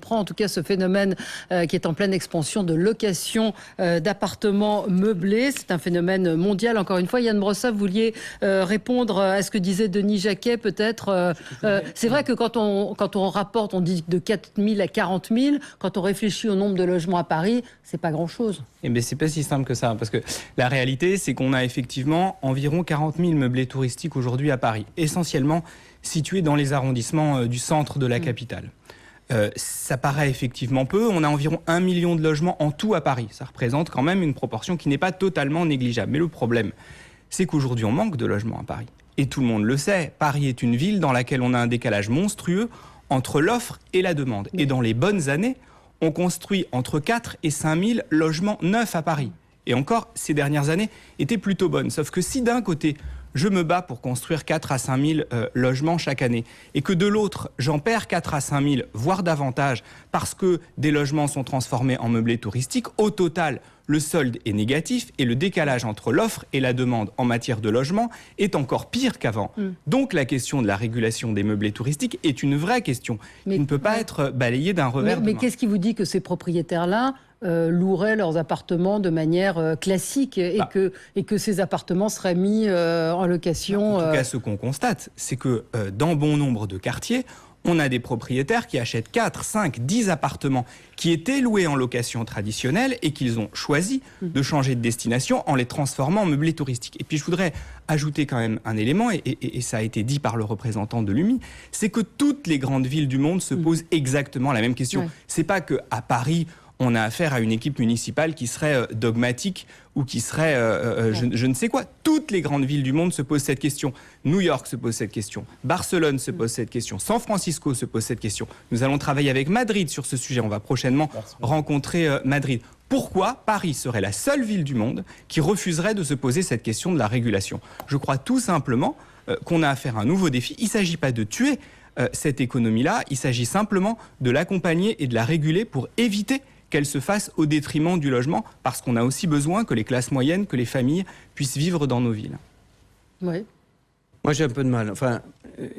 comprend en tout cas ce phénomène qui est en pleine expansion de location d'appartements meublés. C'est un phénomène mondial. Encore une fois, Yann Brossa, vous vouliez répondre à ce que disait Denis Jacquet, peut-être. C'est vrai que quand on rapporte, on dit de 4 000 à 40 000. Quand on réfléchit au nombre de logements à Paris, c'est pas grand-chose. Eh bien, c'est pas si simple que ça, parce que la réalité, c'est qu'on a effectivement environ 40 000 meublés touristiques aujourd'hui à Paris, essentiellement situés dans les arrondissements du centre de la capitale. Ça paraît effectivement peu. On a environ 1 million de logements en tout à Paris. Ça représente quand même une proportion qui n'est pas totalement négligeable. Mais le problème, c'est qu'aujourd'hui, on manque de logements à Paris. Et tout le monde le sait. Paris est une ville dans laquelle on a un décalage monstrueux entre l'offre et la demande. Et dans les bonnes années, on construit entre 4 et 5 000 logements neufs à Paris. Et encore, ces dernières années étaient plutôt bonnes. Sauf que si d'un côté, je me bats pour construire 4 à 5 000 logements chaque année, et que de l'autre, j'en perds 4 à 5 000, voire davantage, parce que des logements sont transformés en meublés touristiques, au total, le solde est négatif et le décalage entre l'offre et la demande en matière de logement est encore pire qu'avant. Donc la question de la régulation des meublés touristiques est une vraie question qui ne peut pas être balayée d'un revers de main. Mais qu'est-ce qui vous dit que ces propriétaires-là loueraient leurs appartements de manière classique et que ces appartements seraient mis en location En tout cas, ce qu'on constate, c'est que dans bon nombre de quartiers, on a des propriétaires qui achètent 4, 5, 10 appartements qui étaient loués en location traditionnelle et qu'ils ont choisi de changer de destination en les transformant en meublés touristiques. Et puis je voudrais ajouter quand même un élément, et ça a été dit par le représentant de l'UMI, c'est que toutes les grandes villes du monde se posent exactement la même question. C'est pas qu'à Paris, on a affaire à une équipe municipale qui serait dogmatique ou qui serait je ne sais quoi. Toutes les grandes villes du monde se posent cette question. New York se pose cette question. Barcelone se pose cette question. San Francisco se pose cette question. Nous allons travailler avec Madrid sur ce sujet. On va prochainement rencontrer Madrid. Pourquoi Paris serait la seule ville du monde qui refuserait de se poser cette question de la régulation? Je crois tout simplement qu'on a affaire à un nouveau défi. Il ne s'agit pas de tuer cette économie-là. Il s'agit simplement de l'accompagner et de la réguler pour éviter qu'elle se fasse au détriment du logement, parce qu'on a aussi besoin que les classes moyennes, que les familles puissent vivre dans nos villes. Oui. Moi, j'ai un peu de mal. Enfin,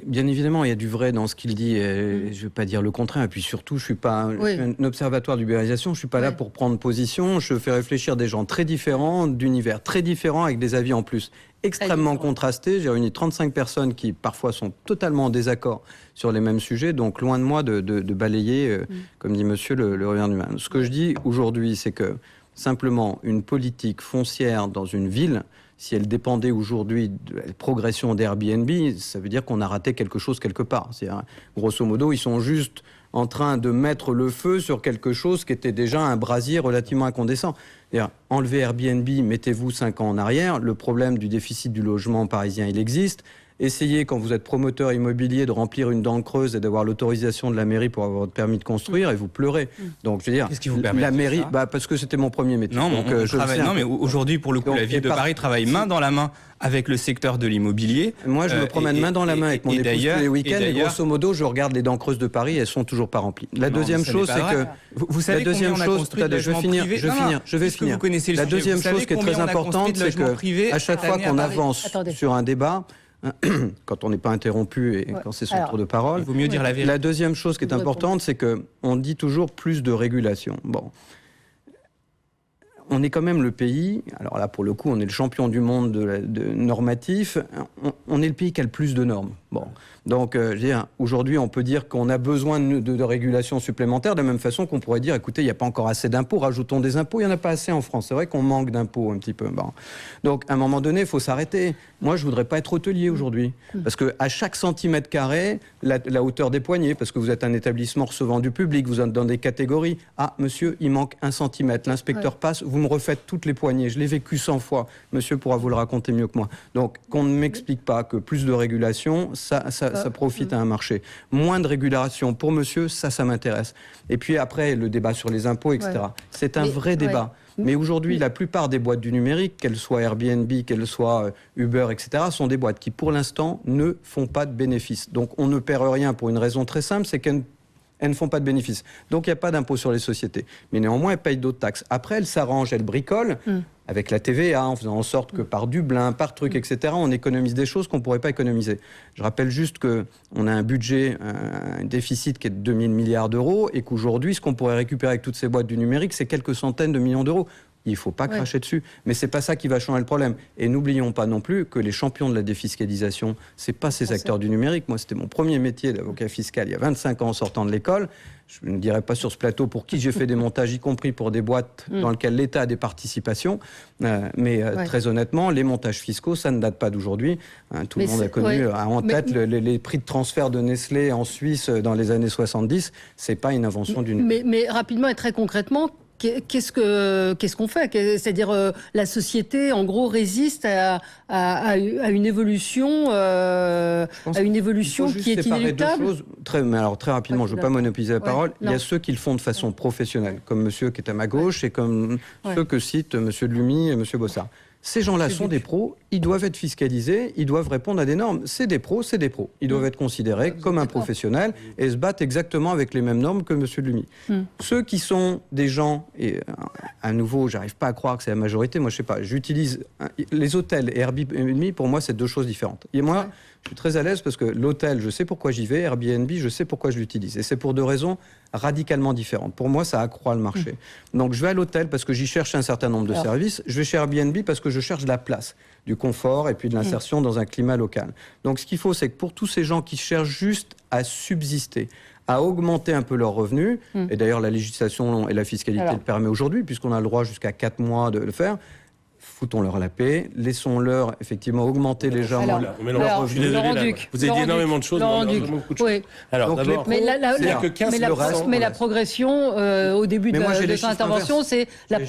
bien évidemment, il y a du vrai dans ce qu'il dit. Je ne vais pas dire le contraire. Et puis surtout, je suis pas je suis un observatoire d'ubérisation. Je suis pas là pour prendre position. Je fais réfléchir des gens très différents, d'univers très différents, avec des avis en plus extrêmement contrastés. J'ai réuni 35 personnes qui parfois sont totalement en désaccord sur les mêmes sujets. Donc, loin de moi de balayer, comme dit monsieur, le revers du mal. Ce que je dis aujourd'hui, c'est que simplement une politique foncière dans une ville, si elle dépendait aujourd'hui de la progression d'Airbnb, ça veut dire qu'on a raté quelque chose quelque part. C'est-à-dire, grosso modo, ils sont juste en train de mettre le feu sur quelque chose qui était déjà un brasier relativement incandescent. C'est-à-dire, enlevez Airbnb, mettez-vous 5 ans en arrière, le problème du déficit du logement parisien, il existe. Essayez, quand vous êtes promoteur immobilier, de remplir une dent creuse et d'avoir l'autorisation de la mairie pour avoir votre permis de construire, et vous pleurez. Donc, je veux dire, qu'est-ce qui vous permet la mairie, parce que c'était mon premier métier. Non, mais aujourd'hui, pour le coup, la ville de Paris travaille main dans la main avec le secteur de l'immobilier. Moi, je me promène main dans la main avec mon épouse tous les week-ends, et grosso modo, je regarde les dents creuses de Paris, elles sont toujours pas remplies. La deuxième chose, c'est que... Vous savez combien on a construit de logements privés? Je vais finir. La deuxième chose qui est très importante, c'est que à chaque fois qu'on avance sur un débat, quand on n'est pas interrompu et quand c'est son tour de parole. Il vaut mieux dire la vérité. La deuxième chose qui est importante, c'est qu'on dit toujours plus de régulation. Bon. On est quand même le pays, alors là pour le coup on est le champion du monde de normatif, on est le pays qui a le plus de normes. Bon. Donc, je veux dire, aujourd'hui, on peut dire qu'on a besoin de régulation supplémentaire, de la même façon qu'on pourrait dire, écoutez, il n'y a pas encore assez d'impôts, rajoutons des impôts, il n'y en a pas assez en France. C'est vrai qu'on manque d'impôts un petit peu. Bon. Donc, à un moment donné, il faut s'arrêter. Moi, je ne voudrais pas être hôtelier aujourd'hui, parce qu'à chaque centimètre carré, la hauteur des poignets, parce que vous êtes un établissement recevant du public, vous êtes dans des catégories. Ah, monsieur, il manque 1 centimètre. L'inspecteur passe, vous me refaites toutes les poignées. Je l'ai vécu 100 fois. Monsieur pourra vous le raconter mieux que moi. Donc, qu'on ne m'explique pas que plus de régulation, ça profite à un marché. Moins de régulation pour monsieur, ça m'intéresse. Et puis après, le débat sur les impôts, etc. C'est un vrai débat. Mais aujourd'hui, la plupart des boîtes du numérique, qu'elles soient Airbnb, qu'elles soient Uber, etc., sont des boîtes qui, pour l'instant, ne font pas de bénéfices. Donc, on ne perd rien pour une raison très simple, c'est qu'elles elles ne font pas de bénéfices. Donc il n'y a pas d'impôt sur les sociétés. Mais néanmoins, elles payent d'autres taxes. Après, elles s'arrangent, elles bricolent avec la TVA, en faisant en sorte que par Dublin, par truc, etc., on économise des choses qu'on ne pourrait pas économiser. Je rappelle juste qu'on a un budget, un déficit qui est de 2000 milliards d'euros, et qu'aujourd'hui, ce qu'on pourrait récupérer avec toutes ces boîtes du numérique, c'est quelques centaines de millions d'euros. Il ne faut pas cracher dessus. Mais ce n'est pas ça qui va changer le problème. Et n'oublions pas non plus que les champions de la défiscalisation, ce n'est pas ces acteurs du numérique. Moi, c'était mon premier métier d'avocat fiscal il y a 25 ans en sortant de l'école. Je ne dirais pas sur ce plateau pour qui j'ai fait des montages, y compris pour des boîtes dans lesquelles l'État a des participations. Très honnêtement, les montages fiscaux, ça ne date pas d'aujourd'hui. Tout le monde a connu en tête les prix de transfert de Nestlé en Suisse dans les années 70. Ce n'est pas une invention d'une... Mais rapidement et très concrètement, qu'est-ce qu'on fait? C'est-à-dire la société, en gros, résiste à une évolution, qui est inéluctable. Très rapidement, je ne veux pas monopoliser la parole. Il y a ceux qui le font de façon professionnelle, comme monsieur qui est à ma gauche et comme ceux que citent monsieur Delumy et monsieur Bossard. Ces gens-là sont des pros, ils doivent être fiscalisés, ils doivent répondre à des normes. C'est des pros, c'est des pros. Ils doivent être considérés comme un professionnel et se battent exactement avec les mêmes normes que M. Delumy. Ceux qui sont des gens, et à nouveau, j'arrive pas à croire que c'est la majorité, moi je sais pas, j'utilise les hôtels et Airbnb, pour moi c'est deux choses différentes. Et moi, je suis très à l'aise parce que l'hôtel, je sais pourquoi j'y vais, Airbnb, je sais pourquoi je l'utilise. Et c'est pour deux raisons radicalement différentes. Pour moi, ça accroît le marché. Donc je vais à l'hôtel parce que j'y cherche un certain nombre de services. Je vais chez Airbnb parce que je cherche de la place, du confort et puis de l'insertion dans un climat local. Donc ce qu'il faut, c'est que pour tous ces gens qui cherchent juste à subsister, à augmenter un peu leurs revenus, et d'ailleurs la législation et la fiscalité le permet aujourd'hui, puisqu'on a le droit jusqu'à 4 mois de le faire, foutons-leur la paix, laissons-leur effectivement augmenter légèrement leurs revenus. Vous avez dit énormément de choses. Alors d'abord, mais la progression au début de son intervention, c'est la